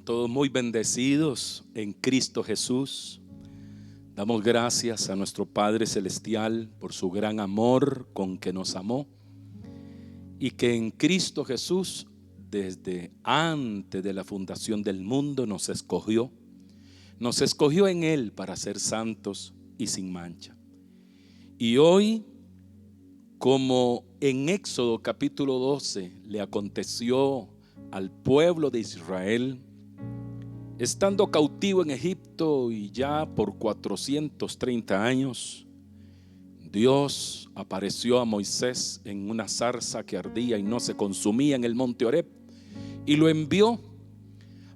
Todos muy bendecidos en Cristo Jesús. Damos gracias a nuestro Padre Celestial por su gran amor con que nos amó, y que en Cristo Jesús desde antes de la fundación del mundo nos escogió en Él para ser santos y sin mancha. Y hoy, como en Éxodo capítulo 12 le aconteció al pueblo de Israel, estando cautivo en Egipto y ya por 430 años, Dios apareció a Moisés en una zarza que ardía y no se consumía en el monte Horeb, y lo envió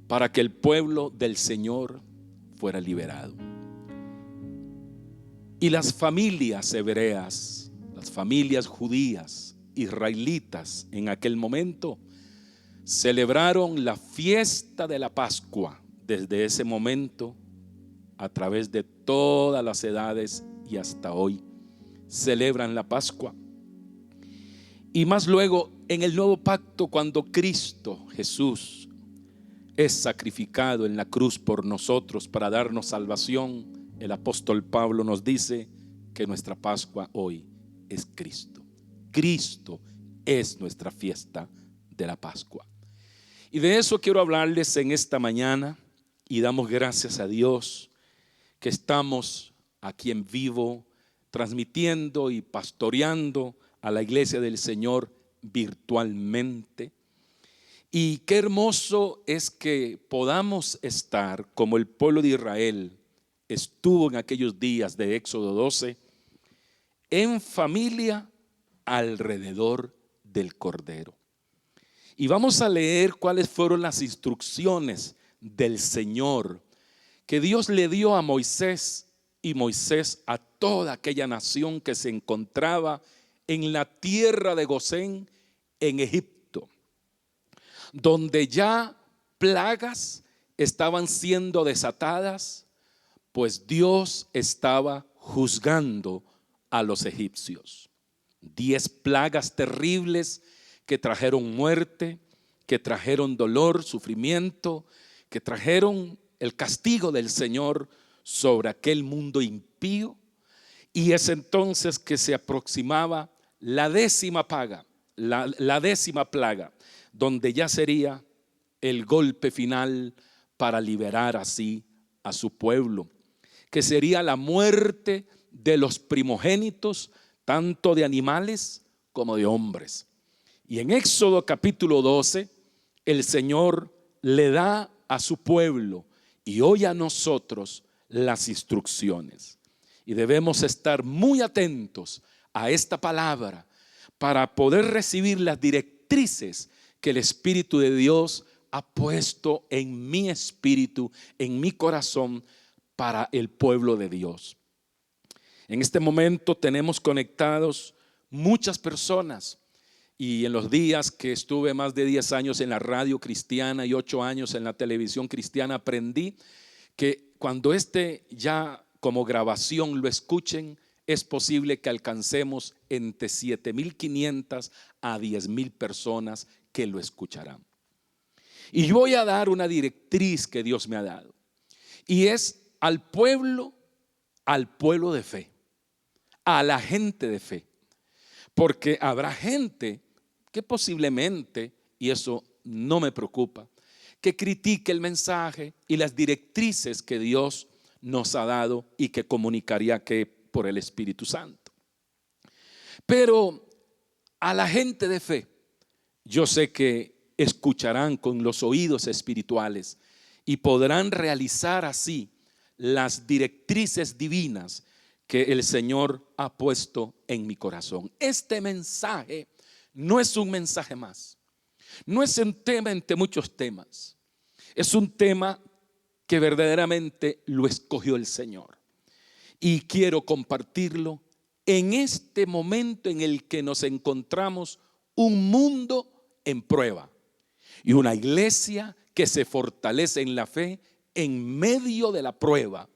para que el pueblo del Señor fuera liberado. Y las familias hebreas, las familias judías, israelitas, en aquel momento celebraron la fiesta de la Pascua. Desde ese momento, a través de todas las edades y hasta hoy, celebran la Pascua. Y más luego, en el nuevo pacto, cuando Cristo Jesús es sacrificado en la cruz por nosotros para darnos salvación, el apóstol Pablo nos dice que nuestra Pascua hoy es Cristo. Cristo es nuestra fiesta de la Pascua. Y de eso quiero hablarles en esta mañana. Y damos gracias a Dios que estamos aquí en vivo, transmitiendo y pastoreando a la iglesia del Señor virtualmente. Y qué hermoso es que podamos estar como el pueblo de Israel estuvo en aquellos días de Éxodo 12, en familia alrededor del Cordero. Y vamos a leer cuáles fueron las instrucciones del Señor que Dios le dio a Moisés, y Moisés a toda aquella nación que se encontraba en la tierra de Gosén, en Egipto, donde ya plagas estaban siendo desatadas, pues Dios estaba juzgando a los egipcios. 10 plagas terribles que trajeron muerte, que trajeron dolor, sufrimiento, que trajeron el castigo del Señor sobre aquel mundo impío. Y es entonces que se aproximaba la décima plaga, la décima plaga, donde ya sería el golpe final para liberar así a su pueblo, que sería la muerte de los primogénitos, tanto de animales como de hombres. Y en Éxodo capítulo 12, el Señor le da a su pueblo y hoy a nosotros las instrucciones. Y debemos estar muy atentos a esta palabra para poder recibir las directrices que el Espíritu de Dios ha puesto en mi espíritu, en mi corazón, para el pueblo de Dios. En este momento tenemos conectados muchas personas. Y en los días que estuve más de 10 años en la radio cristiana y 8 años en la televisión cristiana, aprendí que cuando ya como grabación lo escuchen, es posible que alcancemos entre 7,500 a 10,000 personas que lo escucharán. Y yo voy a dar una directriz que Dios me ha dado, y es al pueblo de fe, a la gente de fe, porque habrá gente que posiblemente, y eso no me preocupa, que critique el mensaje y las directrices que Dios nos ha dado y que comunicaría que por el Espíritu Santo. Pero a la gente de fe, yo sé que escucharán con los oídos espirituales y podrán realizar así las directrices divinas que el Señor ha puesto en mi corazón. Este mensaje no es un mensaje más, no es un tema entre muchos temas, es un tema que verdaderamente lo escogió el Señor, y quiero compartirlo en este momento en el que nos encontramos un mundo en prueba y una iglesia que se fortalece en la fe en medio de la prueba,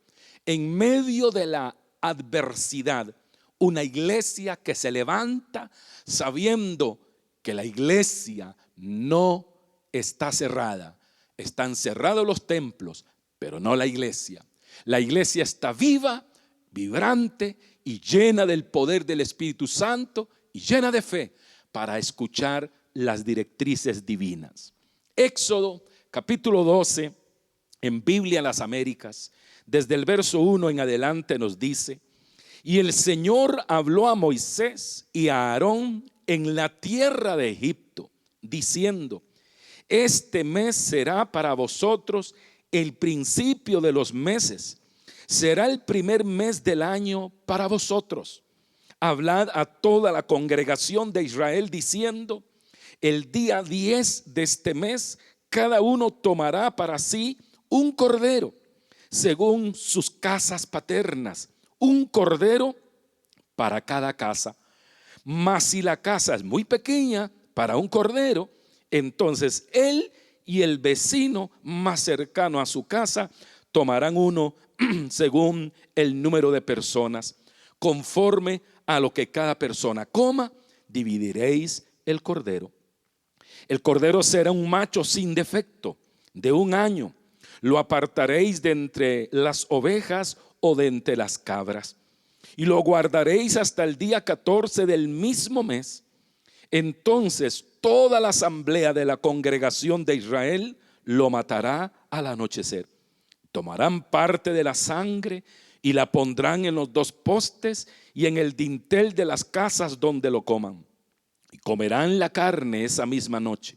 en medio de la adversidad. Una iglesia que se levanta sabiendo que la iglesia no está cerrada, Están cerrados los templos, pero no la iglesia. La iglesia está viva, vibrante y llena del poder del Espíritu Santo y llena de fe para escuchar las directrices divinas. Éxodo capítulo 12 en Biblia Las Américas, desde el verso 1 en adelante nos dice: y el Señor habló a Moisés y a Aarón en la tierra de Egipto, diciendo: este mes será para vosotros el principio de los meses, será el primer mes del año para vosotros. Hablad a toda la congregación de Israel diciendo: el día 10 de este mes cada uno tomará para sí un cordero, según sus casas paternas, un cordero para cada casa. Mas si la casa es muy pequeña para un cordero, entonces él y el vecino más cercano a su casa tomarán uno según el número de personas. Conforme a lo que cada persona coma, dividiréis el cordero. El cordero será un macho sin defecto, de 1 año. Lo apartaréis de entre las ovejas o de entre las cabras, y lo guardaréis hasta el día 14 del mismo mes. Entonces toda la asamblea de la congregación de Israel lo matará al anochecer. Tomarán parte de la sangre y la pondrán en los 2 postes y en el dintel de las casas donde lo coman. Y comerán la carne esa misma noche,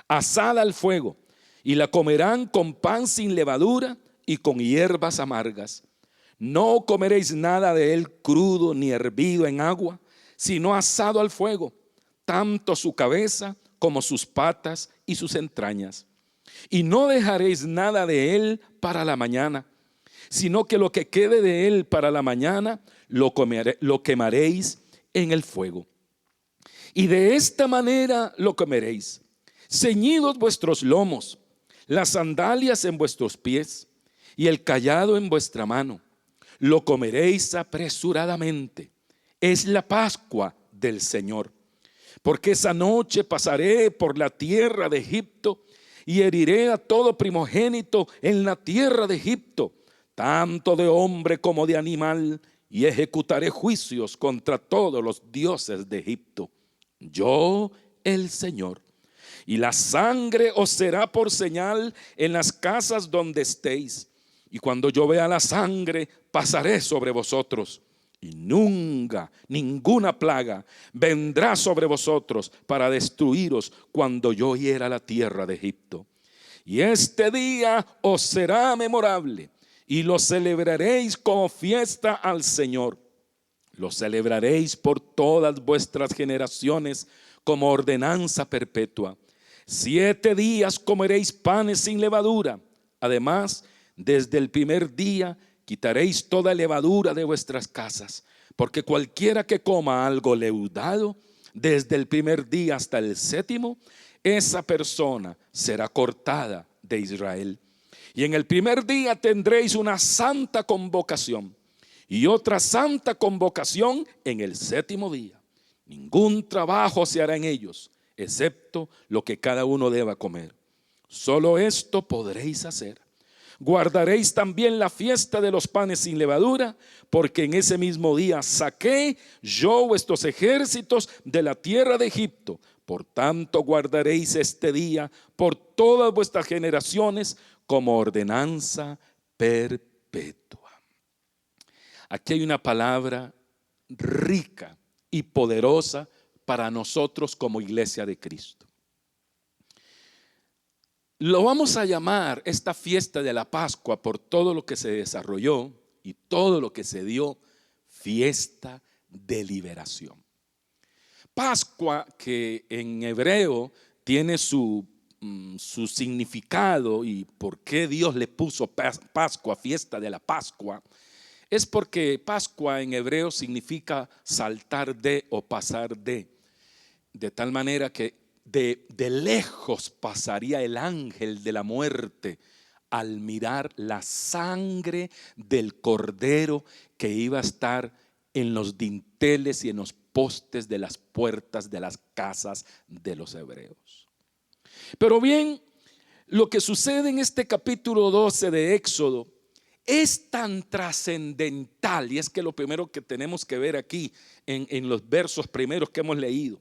asada al fuego, y la comerán con pan sin levadura y con hierbas amargas. No comeréis nada de él crudo ni hervido en agua, sino asado al fuego, tanto su cabeza como sus patas y sus entrañas. Y no dejaréis nada de él para la mañana, sino que lo que quede de él para la mañana lo quemaréis en el fuego. Y de esta manera lo comeréis: ceñidos vuestros lomos, las sandalias en vuestros pies y el cayado en vuestra mano. Lo comeréis apresuradamente. Es la Pascua del Señor. Porque esa noche pasaré por la tierra de Egipto y heriré a todo primogénito en la tierra de Egipto, tanto de hombre como de animal, y ejecutaré juicios contra todos los dioses de Egipto. Yo, el Señor. Y la sangre os será por señal en las casas donde estéis. Y cuando yo vea la sangre, pasaré sobre vosotros. Y nunca, ninguna plaga vendrá sobre vosotros para destruiros cuando yo hiera la tierra de Egipto. Y este día os será memorable y lo celebraréis como fiesta al Señor. Lo celebraréis por todas vuestras generaciones como ordenanza perpetua. 7 días comeréis panes sin levadura. Además, desde el primer día quitaréis toda levadura de vuestras casas, porque cualquiera que coma algo leudado desde el primer día hasta el 7º, esa persona será cortada de Israel. Y en el primer día tendréis una santa convocación y otra santa convocación en el 7º día. Ningún trabajo se hará en ellos, excepto lo que cada uno deba comer. Solo esto podréis hacer. Guardaréis también la fiesta de los panes sin levadura, porque en ese mismo día saqué yo vuestros ejércitos de la tierra de Egipto. Por tanto guardaréis este día por todas vuestras generaciones como ordenanza perpetua. Aquí hay una palabra rica y poderosa para nosotros como iglesia de Cristo. Lo vamos a llamar esta fiesta de la Pascua, por todo lo que se desarrolló y todo lo que se dio, fiesta de liberación. Pascua, que en hebreo tiene su significado y por qué Dios le puso Pascua, fiesta de la Pascua, es porque Pascua en hebreo significa saltar de o pasar de tal manera que de lejos pasaría el ángel de la muerte al mirar la sangre del cordero que iba a estar en los dinteles y en los postes de las puertas de las casas de los hebreos. Pero bien, lo que sucede en este capítulo 12 de Éxodo es tan trascendental, y es que lo primero que tenemos que ver aquí en los versos primeros que hemos leído,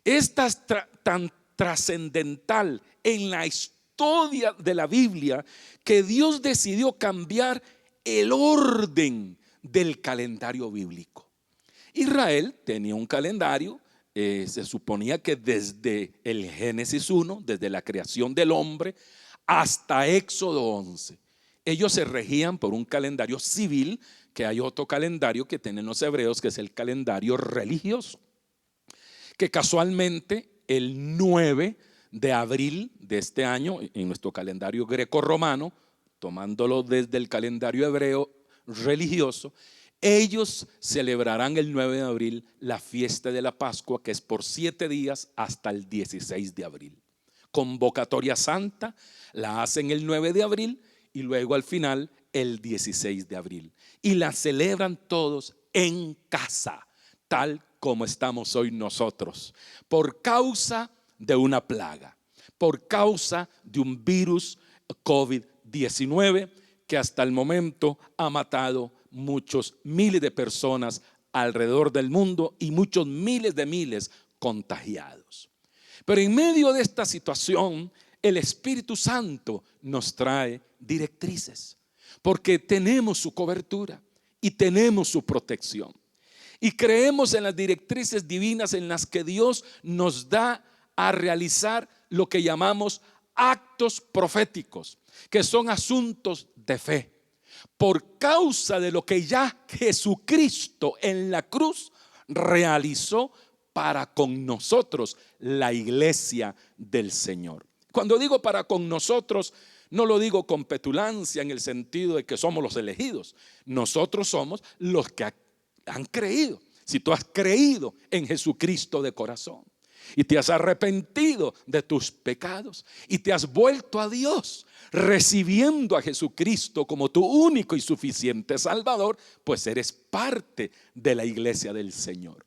es tan trascendental en la historia de la Biblia que Dios decidió cambiar el orden del calendario bíblico. Israel tenía un calendario, se suponía que desde el Génesis 1, desde la creación del hombre hasta Éxodo 11, ellos se regían por un calendario civil, que hay otro calendario que tienen los hebreos, que es el calendario religioso, que casualmente el 9 de abril de este año, en nuestro calendario grecorromano, tomándolo desde el calendario hebreo religioso, ellos celebrarán el 9 de abril la fiesta de la Pascua, que es por 7 días hasta el 16 de abril. Convocatoria santa la hacen el 9 de abril y luego al final el 16 de abril. Y la celebran todos en casa, tal como estamos hoy nosotros, por causa de una plaga, por causa de un virus COVID-19 que hasta el momento ha matado muchos miles de personas alrededor del mundo y muchos miles contagiados. Pero en medio de esta situación, el Espíritu Santo nos trae directrices, porque tenemos su cobertura y tenemos su protección. Y creemos en las directrices divinas en las que Dios nos da a realizar lo que llamamos actos proféticos, que son asuntos de fe, por causa de lo que ya Jesucristo en la cruz realizó para con nosotros, la iglesia del Señor. Cuando digo para con nosotros, no lo digo con petulancia en el sentido de que somos los elegidos. Nosotros somos los que han creído. Si tú has creído en Jesucristo de corazón y te has arrepentido de tus pecados y te has vuelto a Dios, recibiendo a Jesucristo como tu único y suficiente Salvador, pues eres parte de la iglesia del Señor.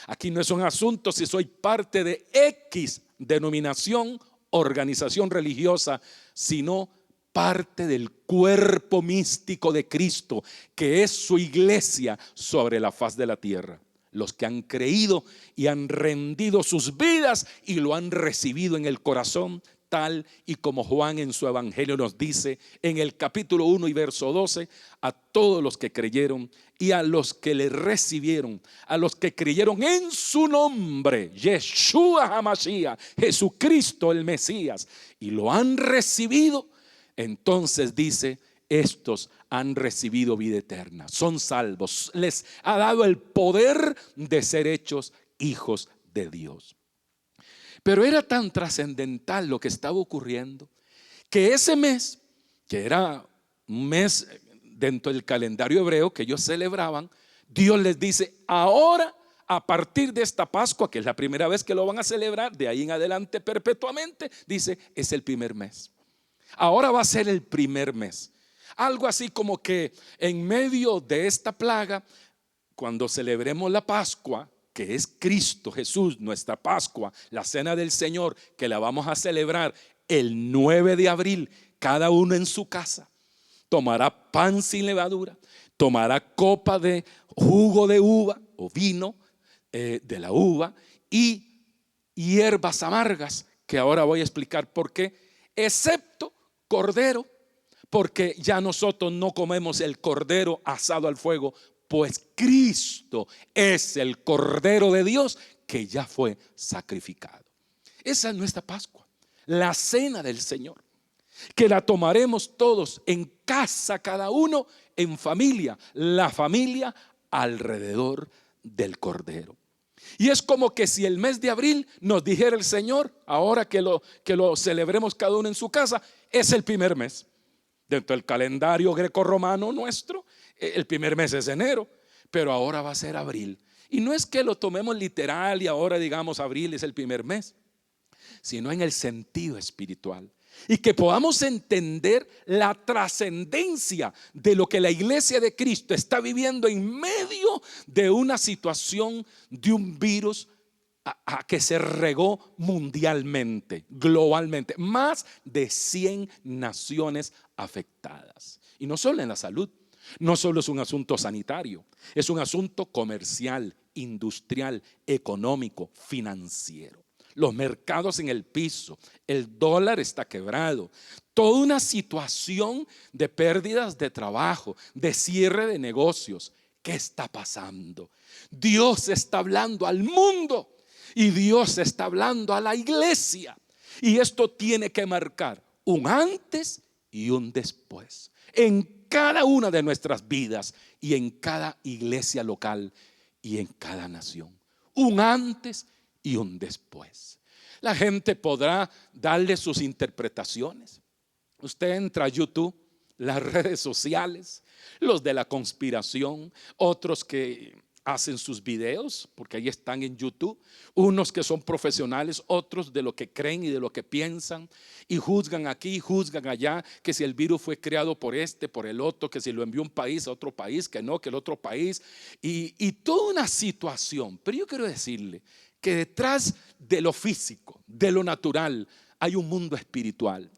Aquí no es un asunto si soy parte de X denominación, organización religiosa, sino parte del cuerpo místico de Cristo, que es su iglesia sobre la faz de la tierra. Los que han creído y han rendido sus vidas y lo han recibido en el corazón, tal y como Juan en su evangelio nos dice en el capítulo 1 y verso 12, a todos los que creyeron y a los que le recibieron, a los que creyeron en su nombre, Yeshua HaMashiach, Jesucristo el Mesías, y lo han recibido, entonces dice, estos han recibido vida eterna, son salvos, les ha dado el poder de ser hechos hijos de Dios. Pero era tan trascendental lo que estaba ocurriendo que ese mes, que era un mes dentro del calendario hebreo que ellos celebraban, Dios les dice, ahora a partir de esta Pascua, que es la primera vez que lo van a celebrar, de ahí en adelante perpetuamente, dice, es el primer mes. Ahora va a ser el primer mes. Algo así como que en medio de esta plaga, cuando celebremos la Pascua, que es Cristo Jesús, nuestra Pascua, la cena del Señor, que la vamos a celebrar el 9 de abril, cada uno en su casa, tomará pan sin levadura, tomará copa de jugo de uva o vino de la uva y hierbas amargas, que ahora voy a explicar por qué, excepto cordero, porque ya nosotros no comemos el cordero asado al fuego, pues Cristo es el Cordero de Dios que ya fue sacrificado. Esa es nuestra Pascua, la cena del Señor, que la tomaremos todos en casa, cada uno en familia, la familia alrededor del Cordero. Y es como que si el mes de abril nos dijera el Señor, ahora que lo celebremos cada uno en su casa, es el primer mes. Dentro del calendario grecorromano nuestro, el primer mes es enero, pero ahora va a ser abril. Y no es que lo tomemos literal y ahora digamos abril es el primer mes, sino en el sentido espiritual. Y que podamos entender la trascendencia de lo que la iglesia de Cristo está viviendo en medio de una situación de un virus a que se regó mundialmente, globalmente, más de 100 naciones afectadas. Y no solo en la salud, no solo es un asunto sanitario, es un asunto comercial, industrial, económico, financiero. Los mercados en el piso, el dólar está quebrado, toda una situación de pérdidas de trabajo, de cierre de negocios. ¿Qué está pasando? Dios está hablando al mundo y Dios está hablando a la iglesia. Y esto tiene que marcar un antes y un después en cada una de nuestras vidas y en cada iglesia local y en cada nación. Un antes y un después. La gente podrá darle sus interpretaciones. Usted entra a YouTube, las redes sociales, los de la conspiración, otros que hacen sus videos, porque ahí están en YouTube, unos que son profesionales, otros de lo que creen y de lo que piensan, y juzgan aquí, juzgan allá, que si el virus fue creado por este, por el otro, que si lo envió un país a otro país, que no, que el otro país, y toda una situación. Pero yo quiero decirle que detrás de lo físico, de lo natural, hay un mundo espiritual.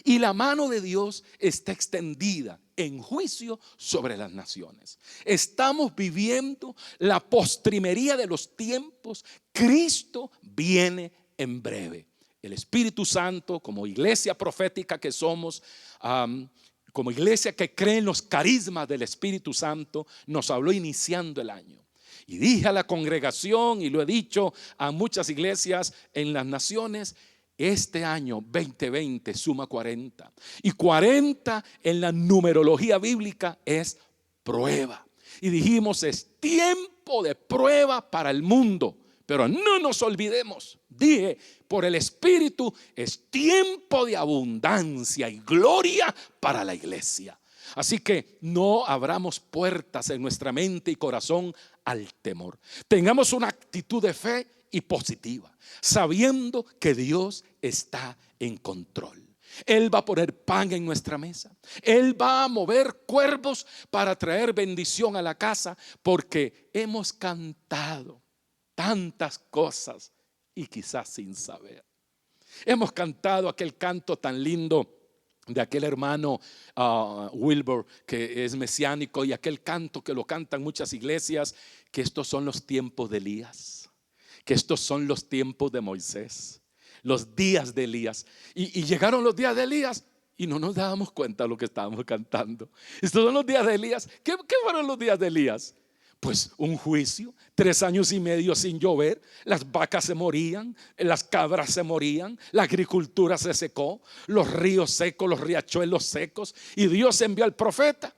Y la mano de Dios está extendida en juicio sobre las naciones. Estamos viviendo la postrimería de los tiempos. Cristo viene en breve. El Espíritu Santo, como iglesia profética que somos, como iglesia que cree en los carismas del Espíritu Santo, nos habló iniciando el año. Y dije a la congregación, y lo he dicho a muchas iglesias en las naciones, este año 2020 suma 40. Y 40 en la numerología bíblica es prueba. Y dijimos, es tiempo de prueba para el mundo. Pero no nos olvidemos, dije, por el Espíritu es tiempo de abundancia y gloria para la iglesia. Así que no abramos puertas en nuestra mente y corazón al temor. Tengamos una actitud de fe y positiva, sabiendo que Dios está en control. Él va a poner pan en nuestra mesa. Él va a mover cuervos para traer bendición a la casa, porque hemos cantado tantas cosas y quizás sin saber. Hemos cantado aquel canto tan lindo de aquel hermano Wilbur, que es mesiánico, y aquel canto que lo cantan muchas iglesias, que estos son los tiempos de Elías, que estos son los tiempos de Moisés, los días de Elías. Y llegaron los días de Elías y no nos dábamos cuenta de lo que estábamos cantando. Estos son los días de Elías. ¿Qué fueron los días de Elías? Pues un juicio, 3 años y medio sin llover, las vacas se morían, las cabras se morían, la agricultura se secó, los ríos secos, los riachuelos secos, y Dios envió al profeta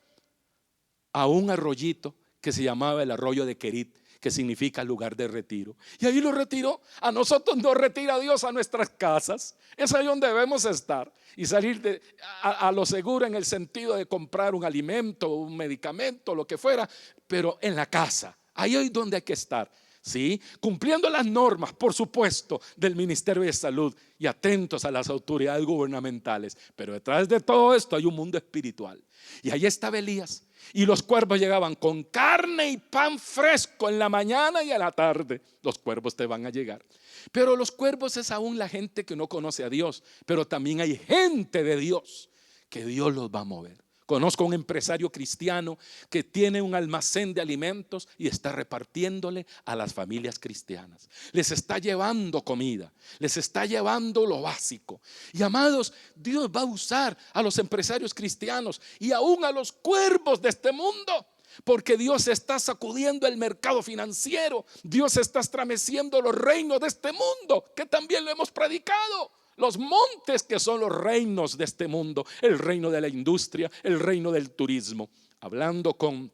a un arroyito que se llamaba el arroyo de Querit, que significa lugar de retiro. Y ahí lo retiró. A nosotros nos retira Dios a nuestras casas. Es ahí donde debemos estar y salir a lo seguro, en el sentido de comprar un alimento, un medicamento, lo que fuera, pero en la casa. Ahí es donde hay que estar, ¿sí? Cumpliendo las normas, por supuesto, del Ministerio de Salud y atentos a las autoridades gubernamentales. Pero detrás de todo esto hay un mundo espiritual. Y ahí estaba Elías. Y los cuervos llegaban con carne y pan fresco en la mañana y a la tarde. Los cuervos te van a llegar. Pero los cuervos es aún la gente que no conoce a Dios. Pero también hay gente de Dios que Dios los va a mover. Conozco a un empresario cristiano que tiene un almacén de alimentos y está repartiéndole a las familias cristianas. Les está llevando comida, les está llevando lo básico. Y amados, Dios va a usar a los empresarios cristianos y aún a los cuervos de este mundo, porque Dios está sacudiendo el mercado financiero. Dios está estremeciendo los reinos de este mundo, que también lo hemos predicado. Los montes que son los reinos de este mundo, el reino de la industria, el reino del turismo. Hablando con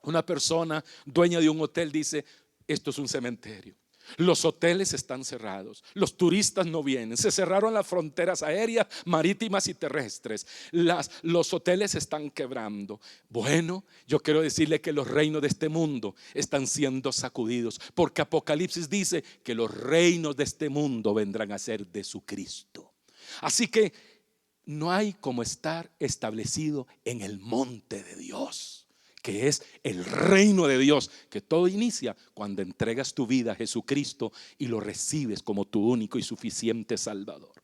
una persona dueña de un hotel, dice: esto es un cementerio. Los hoteles están cerrados, los turistas no vienen, se cerraron las fronteras aéreas, marítimas y terrestres. Los hoteles están quebrando. Bueno, yo quiero decirle que los reinos de este mundo están siendo sacudidos, porque Apocalipsis dice que los reinos de este mundo vendrán a ser de su Cristo. Así que no hay como estar establecido en el monte de Dios. que es el reino de Dios, que todo inicia cuando entregas tu vida a Jesucristo y lo recibes como tu único y suficiente Salvador.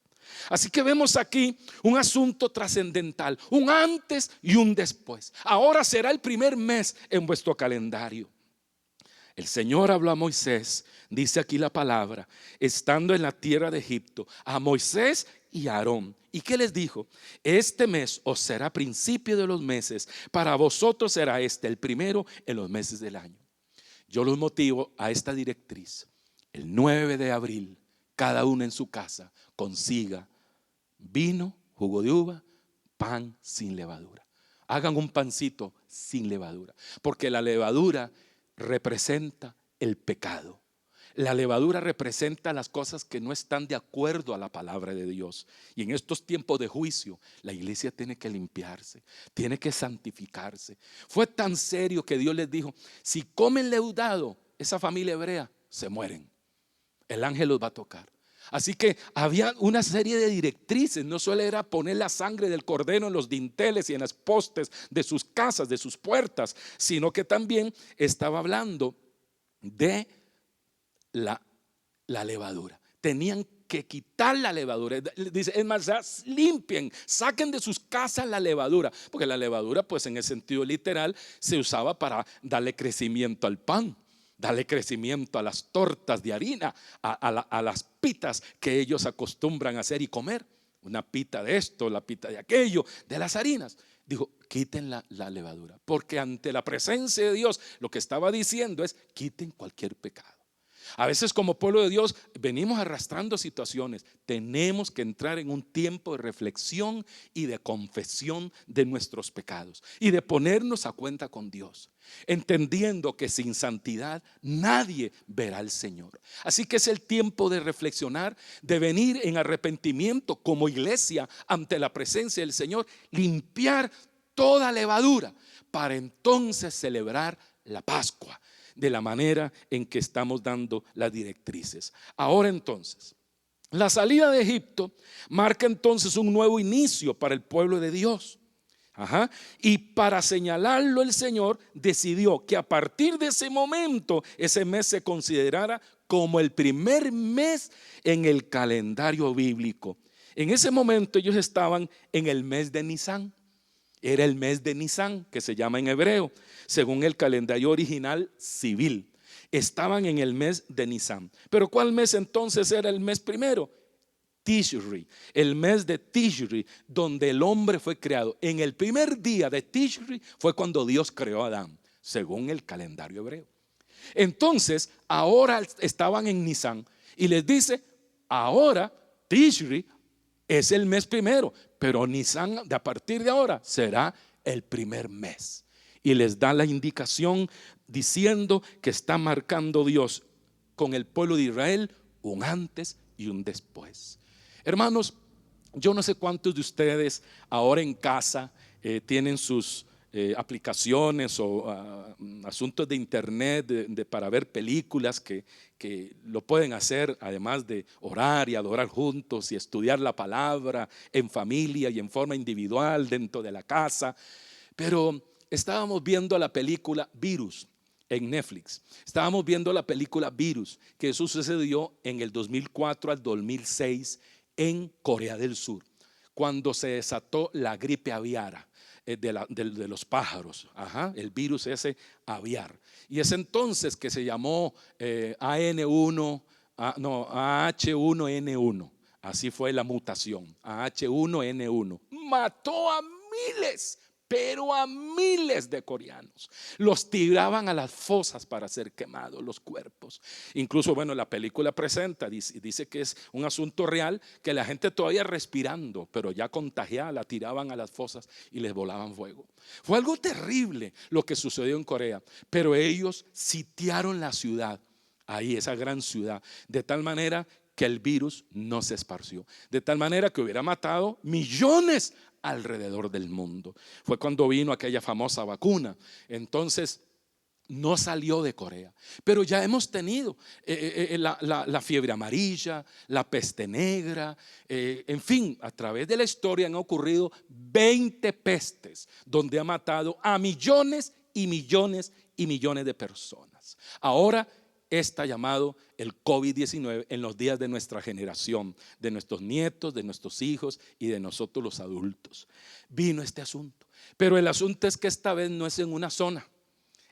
Así que vemos aquí un asunto trascendental, un antes y un después. Ahora será el primer mes en vuestro calendario. El Señor habló a Moisés, dice aquí la palabra, estando en la tierra de Egipto, a Moisés y a Aarón. ¿Y qué les dijo? Este mes os será principio de los meses, para vosotros será este el primero en los meses del año. Yo los motivo a esta directriz. El 9 de abril, cada uno en su casa consiga vino, jugo de uva, pan sin levadura. Hagan un pancito sin levadura, porque la levadura representa el pecado. La levadura representa las cosas que no están de acuerdo a la palabra de Dios. Y en estos tiempos de juicio, la iglesia tiene que limpiarse, tiene que santificarse. Fue tan serio que Dios les dijo: si comen leudado, esa familia hebrea se mueren. El ángel los va a tocar. Así que había una serie de directrices. No solo era poner la sangre del cordero en los dinteles y en las postes de sus casas, de sus puertas, sino que también estaba hablando de la levadura. Tenían que quitar la levadura. Dice, es más, limpien, saquen de sus casas la levadura, porque la levadura, pues en el sentido literal, se usaba para darle crecimiento al pan, darle crecimiento a las tortas de harina, a las pitas que ellos acostumbran a hacer y comer. Una pita de esto, la pita de aquello, de las harinas. Dijo, quiten la levadura, porque ante la presencia de Dios lo que estaba diciendo es: quiten cualquier pecado. A veces como pueblo de Dios venimos arrastrando situaciones. Tenemos que entrar en un tiempo de reflexión y de confesión de nuestros pecados y de ponernos a cuenta con Dios, entendiendo que sin santidad nadie verá al Señor. Así que es el tiempo de reflexionar, de venir en arrepentimiento como iglesia ante la presencia del Señor, limpiar toda levadura para entonces celebrar la Pascua de la manera en que estamos dando las directrices. Ahora entonces, la salida de Egipto marca entonces un nuevo inicio para el pueblo de Dios. Y para señalarlo, el Señor decidió que a partir de ese momento ese mes se considerara como el primer mes en el calendario bíblico. En ese momento ellos estaban en el mes de Nisán. Era el mes de Nisán, que se llama en hebreo, según el calendario original civil. Estaban en el mes de Nisán. Pero ¿cuál mes entonces era el mes primero? Tishri, el mes de Tishri, donde el hombre fue creado. En el primer día de Tishri fue cuando Dios creó a Adán, según el calendario hebreo. Entonces, ahora estaban en Nisán y les dice: ahora Tishri es el mes primero, pero Nisán de a partir de ahora será el primer mes. Y les da la indicación diciendo que está marcando Dios con el pueblo de Israel un antes y un después. Hermanos, yo no sé cuántos de ustedes ahora en casa tienen sus aplicaciones o asuntos de internet para ver películas que lo pueden hacer, además de orar y adorar juntos y estudiar la palabra en familia y en forma individual dentro de la casa. Pero estábamos viendo la película Virus en Netflix. Estábamos viendo la película Virus, que eso sucedió en el 2004 al 2006 en Corea del Sur, cuando se desató la gripe aviar de los pájaros, el virus ese aviar. Y es entonces que se llamó AH1N1. Así fue la mutación, AH1N1. Mató a miles, pero a miles de coreanos. Los tiraban a las fosas para ser quemados los cuerpos. Incluso, bueno, la película presenta, dice que es un asunto real, que la gente todavía respirando, pero ya contagiada, la tiraban a las fosas y les volaban fuego. Fue algo terrible lo que sucedió en Corea, pero ellos sitiaron la ciudad, ahí esa gran ciudad, de tal manera que el virus no se esparció, de tal manera que hubiera matado millones alrededor del mundo. Fue cuando vino aquella famosa vacuna. Entonces no salió de Corea, pero ya hemos tenido la fiebre amarilla, la peste negra, en fin, a través de la historia han ocurrido 20 pestes donde ha matado a millones y millones de personas. Ahora está llamado el COVID-19 en los días de nuestra generación, de nuestros nietos, de nuestros hijos y de nosotros los adultos. Vino este asunto, pero el asunto es que esta vez no es en una zona,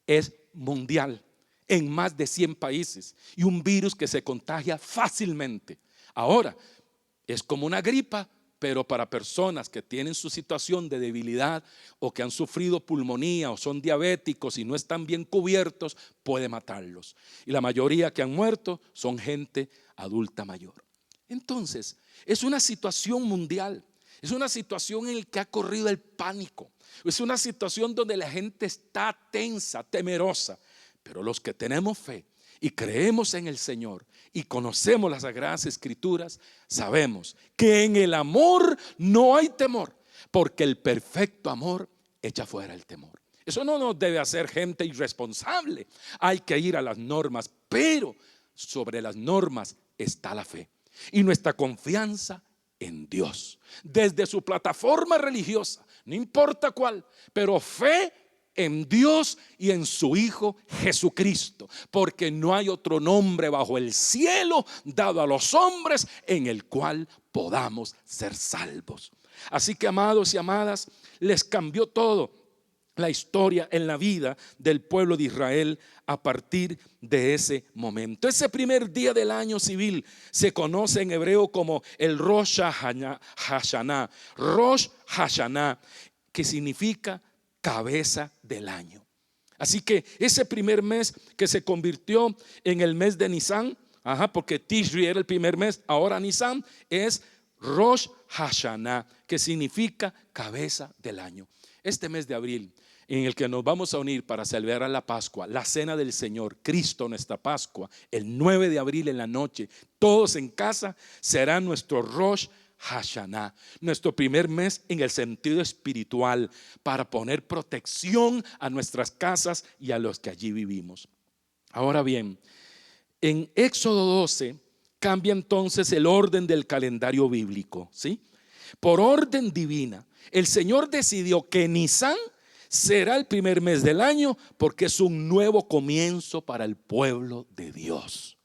es mundial, en más de 100 países, y un virus que se contagia fácilmente. Ahora, es como una gripa, pero para personas que tienen su situación de debilidad o que han sufrido pulmonía o son diabéticos y no están bien cubiertos, puede matarlos. Y la mayoría que han muerto son gente adulta mayor. Entonces, es una situación mundial. Es una situación en la que ha corrido el pánico. Es una situación donde la gente está tensa, temerosa. Pero los que tenemos fe y creemos en el Señor y conocemos las Sagradas Escrituras, sabemos que en el amor no hay temor, porque el perfecto amor echa fuera el temor. Eso no nos debe hacer gente irresponsable. Hay que ir a las normas, pero sobre las normas está la fe y nuestra confianza en Dios. Desde su plataforma religiosa, no importa cuál, pero fe en Dios y en su Hijo Jesucristo, porque no hay otro nombre bajo el cielo dado a los hombres en el cual podamos ser salvos. Así que, amados y amadas, les cambió todo la historia en la vida del pueblo de Israel a partir de ese momento. Ese primer día del año civil se conoce en hebreo como el Rosh Hashanah. Rosh Hashanah, que significa cabeza del año. Así que ese primer mes que se convirtió en el mes de Nisan, porque Tishri era el primer mes, ahora Nisan es Rosh Hashanah, que significa cabeza del año. Este mes de abril, en el que nos vamos a unir para celebrar la Pascua, la cena del Señor, Cristo nuestra Pascua, el 9 de abril en la noche, todos en casa, será nuestro Rosh Hashanah, nuestro primer mes en el sentido espiritual, para poner protección a nuestras casas y a los que allí vivimos. Ahora bien, en Éxodo 12 cambia entonces el orden del calendario bíblico, ¿sí? Por orden divina, el Señor decidió que Nisan será el primer mes del año porque es un nuevo comienzo para el pueblo de Dios.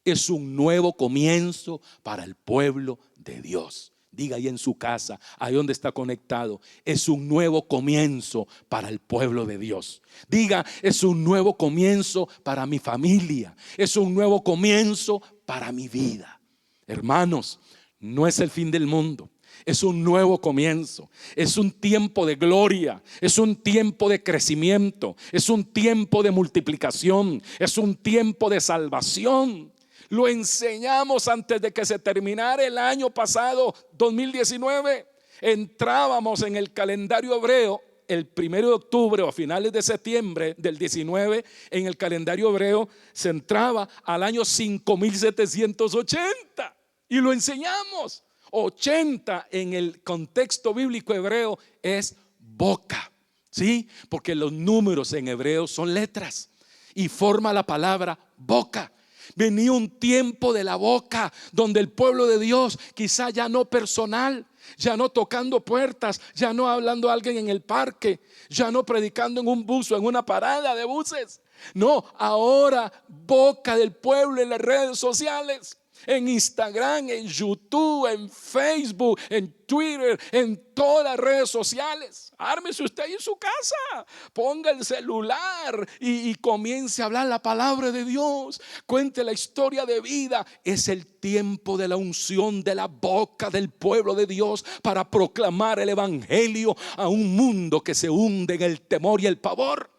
Es un nuevo comienzo para el pueblo de Dios. Diga ahí en su casa, ahí donde está conectado, es un nuevo comienzo para el pueblo de Dios. Diga, es un nuevo comienzo para mi familia. Es un nuevo comienzo para mi vida. Hermanos, no es el fin del mundo. Es un nuevo comienzo, es un tiempo de gloria, es un tiempo de crecimiento, es un tiempo de multiplicación, es un tiempo de salvación. Lo enseñamos antes de que se terminara el año pasado, 2019. Entrábamos en el calendario hebreo el 1 de octubre o a finales de septiembre del 19. En el calendario hebreo se entraba al año 5780 y lo enseñamos. 80 en el contexto bíblico hebreo es boca, ¿sí? Porque los números en hebreo son letras y forma la palabra boca. Venía un tiempo de la boca donde el pueblo de Dios, quizá ya no personal, ya no tocando puertas, ya no hablando a alguien en el parque, ya no predicando en un bus o en una parada de buses. No, ahora boca del pueblo en las redes sociales, en Instagram, en YouTube, en Facebook, en Twitter, en todas las redes sociales. Ármese usted ahí en su casa, ponga el celular y comience a hablar la palabra de Dios. Cuente la historia de vida. Es el tiempo de la unción de la boca del pueblo de Dios para proclamar el evangelio a un mundo que se hunde en el temor y el pavor.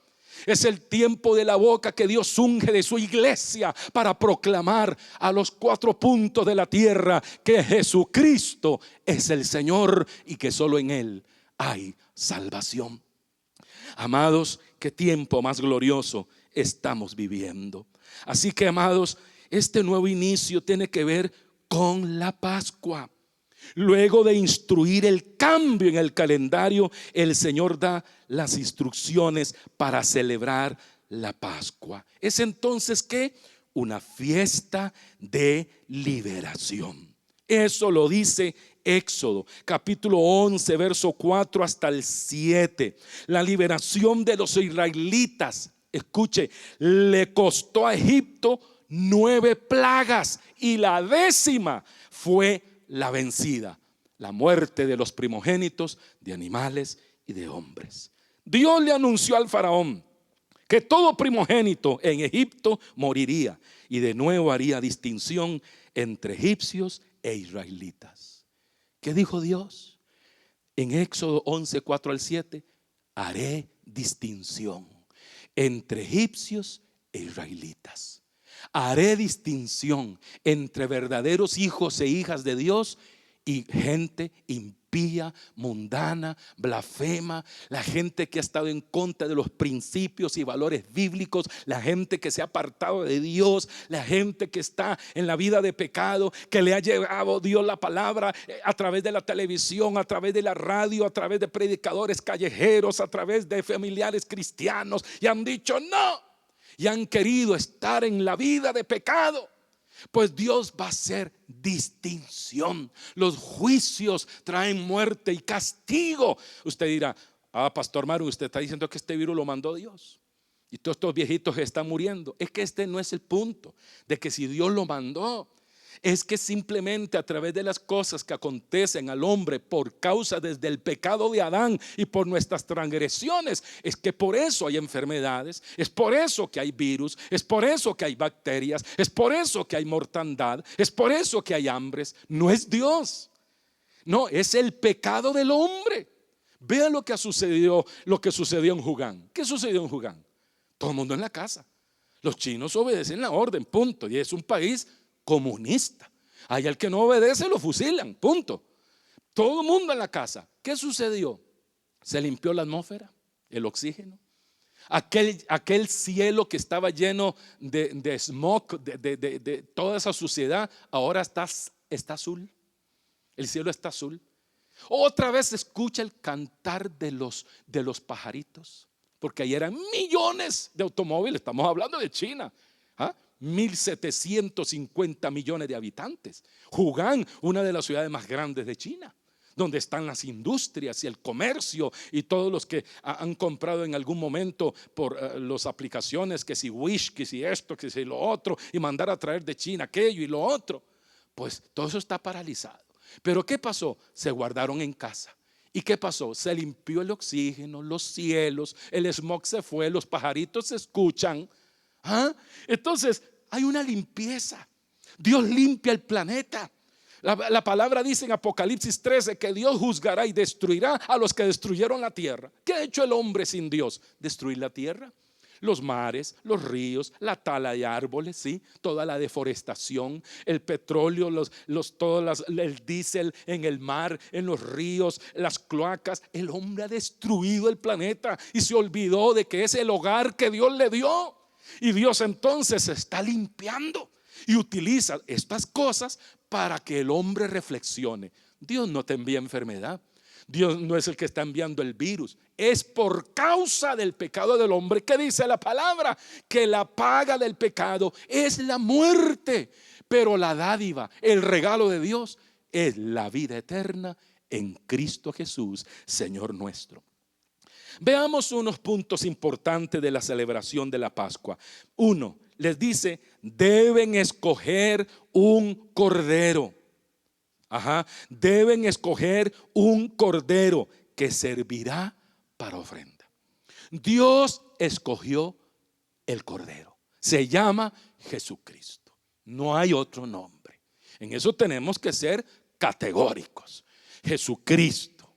Es el tiempo de la boca que Dios unge de su iglesia para proclamar a los 4 puntos de la tierra que Jesucristo es el Señor y que solo en Él hay salvación. Amados, qué tiempo más glorioso estamos viviendo. Así que, amados, este nuevo inicio tiene que ver con la Pascua. Luego de instruir el cambio en el calendario, el Señor da las instrucciones para celebrar la Pascua. Es entonces que una fiesta de liberación. Eso lo dice Éxodo, capítulo 11, verso 4 hasta el 7. La liberación de los israelitas, escuche, le costó a Egipto 9 plagas y la 10ª fue la vencida, la muerte de los primogénitos de animales y de hombres. Dios le anunció al faraón que todo primogénito en Egipto moriría y de nuevo haría distinción entre egipcios e israelitas. ¿Qué dijo Dios? En Éxodo 11, 4 al 7, haré distinción entre egipcios e israelitas. Haré distinción entre verdaderos hijos e hijas de Dios y gente impía, mundana, blasfema, la gente que ha estado en contra de los principios y valores bíblicos, la gente que se ha apartado de Dios, la gente que está en la vida de pecado, que le ha llevado Dios la palabra a través de la televisión, a través de la radio, a través de predicadores callejeros, a través de familiares cristianos, y han dicho no, y han querido estar en la vida de pecado. Pues Dios va a hacer distinción. Los juicios traen muerte y castigo. Usted dirá, Pastor Maru, usted está diciendo que este virus lo mandó Dios y todos estos viejitos están muriendo. Es que este no es el punto de que si Dios lo mandó, es que simplemente a través de las cosas que acontecen al hombre por causa desde el pecado de Adán y por nuestras transgresiones, es que por eso hay enfermedades, es por eso que hay virus, es por eso que hay bacterias, es por eso que hay mortandad, es por eso que hay hambres. No es Dios, no, es el pecado del hombre. Vean lo que sucedió en Jugán. ¿Qué sucedió en Jugán? Todo el mundo en la casa. Los chinos obedecen la orden, punto. Y es un país comunista. Hay al que no obedece lo fusilan, punto. Todo el mundo en la casa. ¿Qué sucedió? Se limpió la atmósfera, el oxígeno. Aquel cielo que estaba lleno de smog, de toda esa suciedad, ahora está azul. El cielo está azul. Otra vez se escucha el cantar de los pajaritos, porque ahí eran millones de automóviles. Estamos hablando de China, 1.750 millones de habitantes. Hugán, una de las ciudades más grandes de China, donde están las industrias y el comercio y todos los que han comprado en algún momento por las aplicaciones, que si Wish, que si esto, que si lo otro, y mandar a traer de China aquello y lo otro. Pues todo eso está paralizado. Pero ¿qué pasó? Se guardaron en casa. ¿Y qué pasó? Se limpió el oxígeno, los cielos, el smog se fue, los pajaritos se escuchan. Entonces hay una limpieza. Dios limpia el planeta. La palabra dice en Apocalipsis 13 que Dios juzgará y destruirá a los que destruyeron la tierra. ¿Qué ha hecho el hombre sin Dios? Destruir la tierra. Los mares, los ríos, la tala de árboles, ¿sí? Toda la deforestación, el petróleo, el diésel en el mar, en los ríos, las cloacas. El hombre ha destruido el planeta y se olvidó de que es el hogar que Dios le dio. Y Dios entonces se está limpiando y utiliza estas cosas para que el hombre reflexione. Dios no te envía enfermedad. Dios no es el que está enviando el virus. Es por causa del pecado del hombre que dice la palabra que la paga del pecado es la muerte, pero la dádiva, el regalo de Dios es la vida eterna en Cristo Jesús, Señor nuestro. Veamos unos puntos importantes de la celebración de la Pascua. Uno, les dice, deben escoger un cordero. Deben escoger un cordero que servirá para ofrenda. Dios escogió el cordero. Se llama Jesucristo. No hay otro nombre. En eso tenemos que ser categóricos. Jesucristo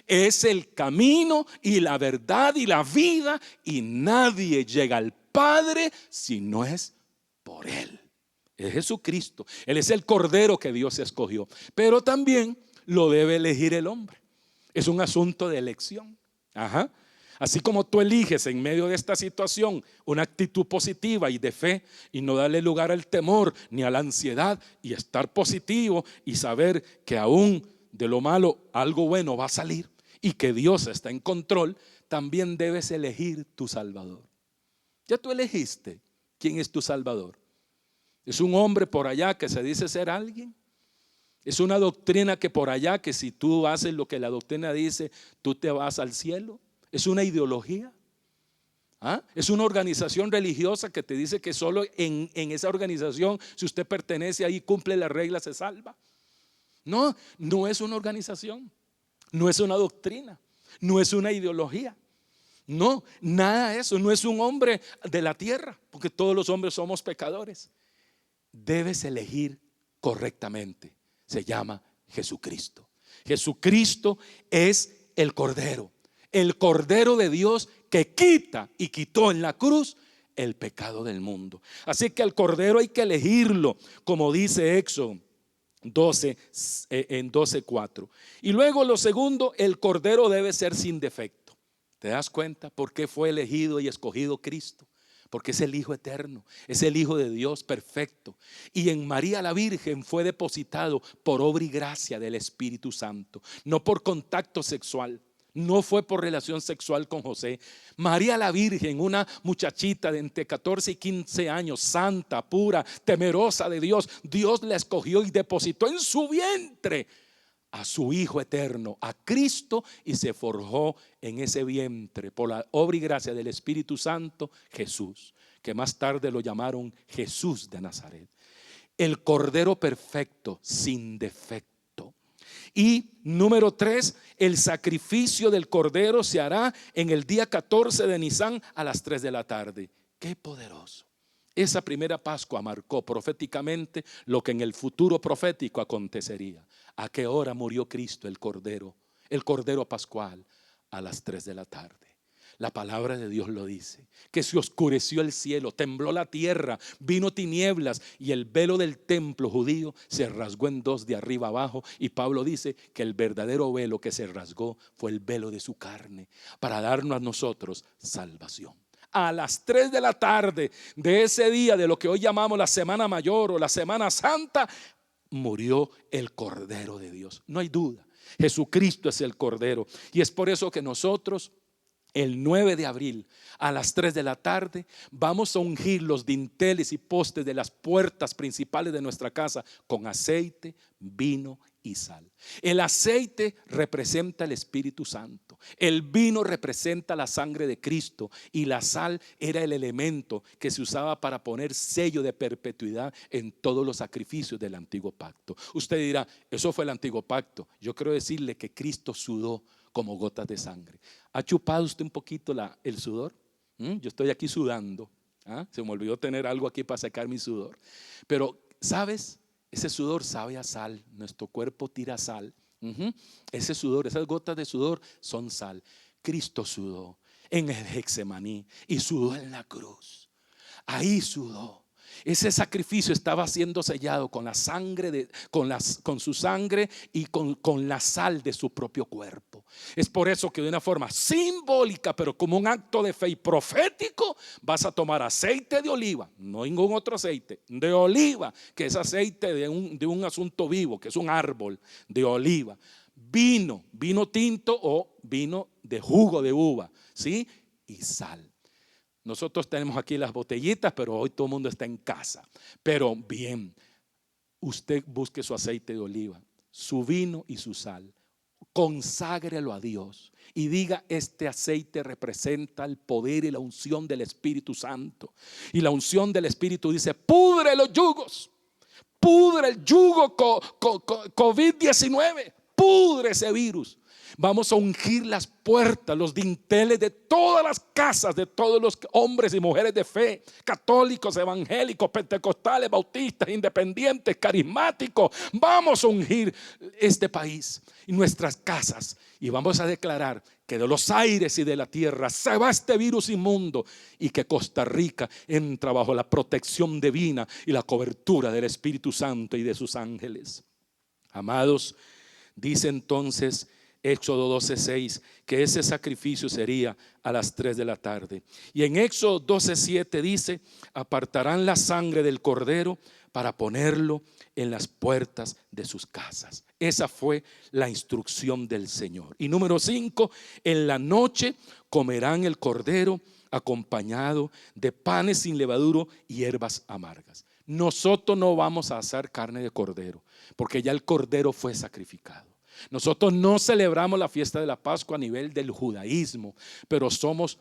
es el camino y la verdad y la vida, y nadie llega al Padre si no es por Él. Es Jesucristo. Él es el cordero que Dios escogió. Pero también lo debe elegir el hombre. Es un asunto de elección. Así como tú eliges en medio de esta situación una actitud positiva y de fe, y no darle lugar al temor ni a la ansiedad, y estar positivo y saber que aún de lo malo algo bueno va a salir y que Dios está en control, también debes elegir tu Salvador. Ya tú elegiste quién es tu Salvador. Es un hombre por allá que se dice ser alguien. Es una doctrina que por allá, que si tú haces lo que la doctrina dice, tú te vas al cielo. Es una ideología. ¿Ah? Es una organización religiosa que te dice que solo en esa organización, si usted pertenece ahí, cumple las reglas, se salva. No, no es una organización, no es una doctrina, no es una ideología. No, nada de eso. No es un hombre de la tierra, porque todos los hombres somos pecadores. Debes elegir correctamente. Se llama Jesucristo. Jesucristo es el Cordero de Dios que quita y quitó en la cruz el pecado del mundo. Así que al Cordero hay que elegirlo, como dice Éxodo 12 en 12:4. Y luego lo segundo, el Cordero debe ser sin defecto. ¿Te das cuenta por qué fue elegido y escogido Cristo? Porque es el Hijo eterno, es el Hijo de Dios perfecto. Y en María la Virgen fue depositado por obra y gracia del Espíritu Santo, no por contacto sexual. No fue por relación sexual con José. María la Virgen, una muchachita de entre 14 y 15 años, santa, pura, temerosa de Dios, Dios la escogió y depositó en su vientre a su Hijo eterno, a Cristo, y se forjó en ese vientre por la obra y gracia del Espíritu Santo Jesús, que más tarde lo llamaron Jesús de Nazaret. El Cordero perfecto, sin defecto. Y número 3, el sacrificio del Cordero se hará en el día 14 de Nisan a las 3 de la tarde. ¡Qué poderoso! Esa primera Pascua marcó proféticamente lo que en el futuro profético acontecería. ¿A qué hora murió Cristo, el Cordero pascual? A las 3 de la tarde. La palabra de Dios lo dice, que se oscureció el cielo, tembló la tierra, vino tinieblas y el velo del templo judío se rasgó en dos de arriba abajo. Y Pablo dice que el verdadero velo que se rasgó fue el velo de su carne, para darnos a nosotros salvación. A las 3 de la tarde de ese día, de lo que hoy llamamos la Semana Mayor o la Semana Santa, murió el Cordero de Dios. No hay duda, Jesucristo es el Cordero. Y es por eso que nosotros, el 9 de abril a las 3 de la tarde, vamos a ungir los dinteles y postes de las puertas principales de nuestra casa con aceite, vino y sal. El aceite representa el Espíritu Santo, el vino representa la sangre de Cristo y la sal era el elemento que se usaba para poner sello de perpetuidad en todos los sacrificios del antiguo pacto. Usted dirá, eso fue el antiguo pacto. Yo quiero decirle que Cristo sudó como gotas de sangre. ¿Ha chupado usted un poquito el sudor? Yo estoy aquí sudando. Se me olvidó tener algo aquí para secar mi sudor. Pero, ¿sabes? Ese sudor sabe a sal. Nuestro cuerpo tira sal. Ese sudor, esas gotas de sudor son sal. Cristo sudó en el Getsemaní y sudó en la cruz. Ahí sudó. Ese sacrificio estaba siendo sellado con la sangre con su sangre y con la sal de su propio cuerpo. Es por eso que de una forma simbólica, pero como un acto de fe y profético, vas a tomar aceite de oliva, no ningún otro aceite, de oliva, que es aceite de un asunto vivo, que es un árbol de oliva, vino tinto o vino de jugo de uva, ¿sí? Y sal. Nosotros tenemos aquí las botellitas, pero hoy todo el mundo está en casa. Pero bien, usted busque su aceite de oliva, su vino y su sal. Conságrelo a Dios y diga: este aceite representa el poder y la unción del Espíritu Santo. Y la unción del Espíritu dice: pudre los yugos, pudre el yugo COVID-19, pudre ese virus. Vamos a ungir las puertas, los dinteles de todas las casas, de todos los hombres y mujeres de fe, católicos, evangélicos, pentecostales, bautistas, independientes, carismáticos. Vamos a ungir este país y nuestras casas y vamos a declarar que de los aires y de la tierra se va este virus inmundo y que Costa Rica entra bajo la protección divina y la cobertura del Espíritu Santo y de sus ángeles. Amados, dice entonces Éxodo 12:6 que ese sacrificio sería a las 3 de la tarde. Y en Éxodo 12:7 dice: apartarán la sangre del cordero para ponerlo en las puertas de sus casas. Esa fue la instrucción del Señor. Y número 5, en la noche comerán el cordero acompañado de panes sin levadura y hierbas amargas. nosotros no vamos a hacer carne de cordero, porque ya el cordero fue sacrificado. Nosotros no celebramos la fiesta de la Pascua a nivel del judaísmo, pero somos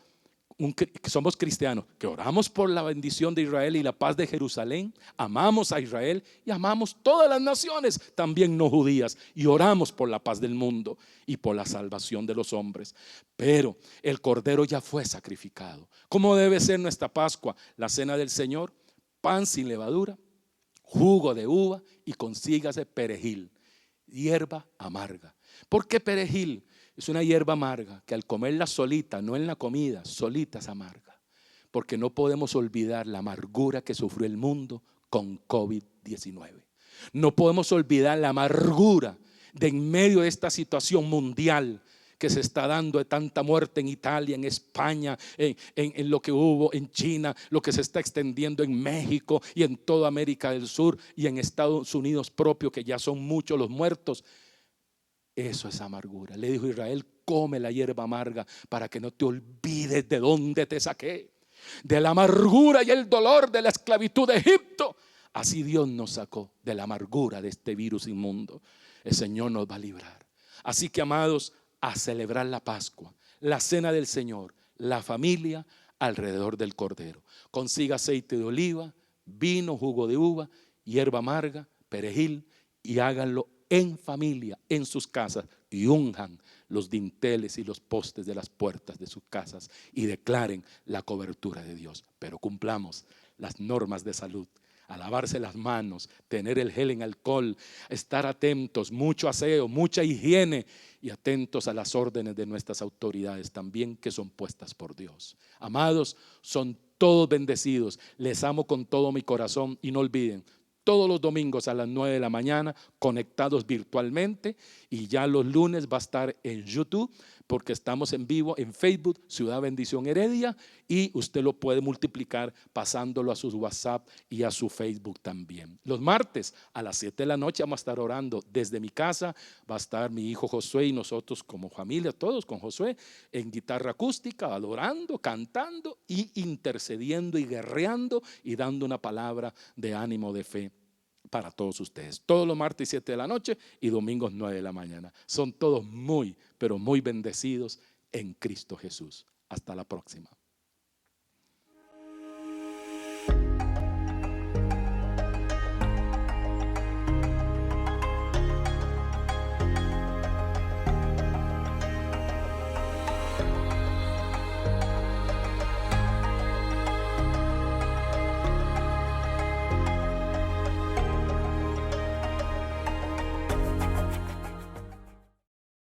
cristianos que oramos por la bendición de Israel y la paz de Jerusalén, amamos a Israel y amamos todas las naciones, también no judías, y oramos por la paz del mundo y por la salvación de los hombres. Pero el cordero ya fue sacrificado. ¿Cómo debe ser nuestra Pascua? La cena del Señor: pan sin levadura, jugo de uva y consígase perejil, hierba amarga. ¿Por qué perejil? Es una hierba amarga que al comerla solita, no en la comida, solita es amarga. Porque no podemos olvidar la amargura que sufrió el mundo con COVID-19. No podemos olvidar la amargura de en medio de esta situación mundial que se está dando, de tanta muerte en Italia, en España, en lo que hubo en China, lo que se está extendiendo en México y en toda América del Sur y en Estados Unidos propio, que ya son muchos los muertos. Eso es amargura. Le dijo Israel: come la hierba amarga para que no te olvides de dónde te saqué, de la amargura y el dolor de la esclavitud de Egipto. Así Dios nos sacó de la amargura de este virus inmundo. El Señor nos va a librar. Así que, amados, a celebrar la Pascua, la cena del Señor, la familia alrededor del cordero. Consiga aceite de oliva, vino, jugo de uva, hierba amarga, perejil, y háganlo en familia, en sus casas, y unjan los dinteles y los postes de las puertas de sus casas y declaren la cobertura de Dios. Pero cumplamos las normas de salud: a lavarse las manos, tener el gel en alcohol, estar atentos, mucho aseo, mucha higiene, y atentos a las órdenes de nuestras autoridades también, que son puestas por Dios. Amados, son todos bendecidos. Les amo con todo mi corazón, y no olviden, todos los domingos a las 9 de la mañana conectados virtualmente, y ya los lunes va a estar en YouTube, porque estamos en vivo en Facebook, Ciudad Bendición Heredia, y usted lo puede multiplicar pasándolo a sus WhatsApp y a su Facebook también. Los martes a las 7 de la noche vamos a estar orando desde mi casa. Va a estar mi hijo Josué y nosotros como familia, todos con Josué, en guitarra acústica, adorando, cantando y intercediendo y guerreando y dando una palabra de ánimo, de fe para todos ustedes. Todos los martes 7 de la noche y domingos 9 de la mañana. Son todos muy, pero muy bendecidos en Cristo Jesús. Hasta la próxima.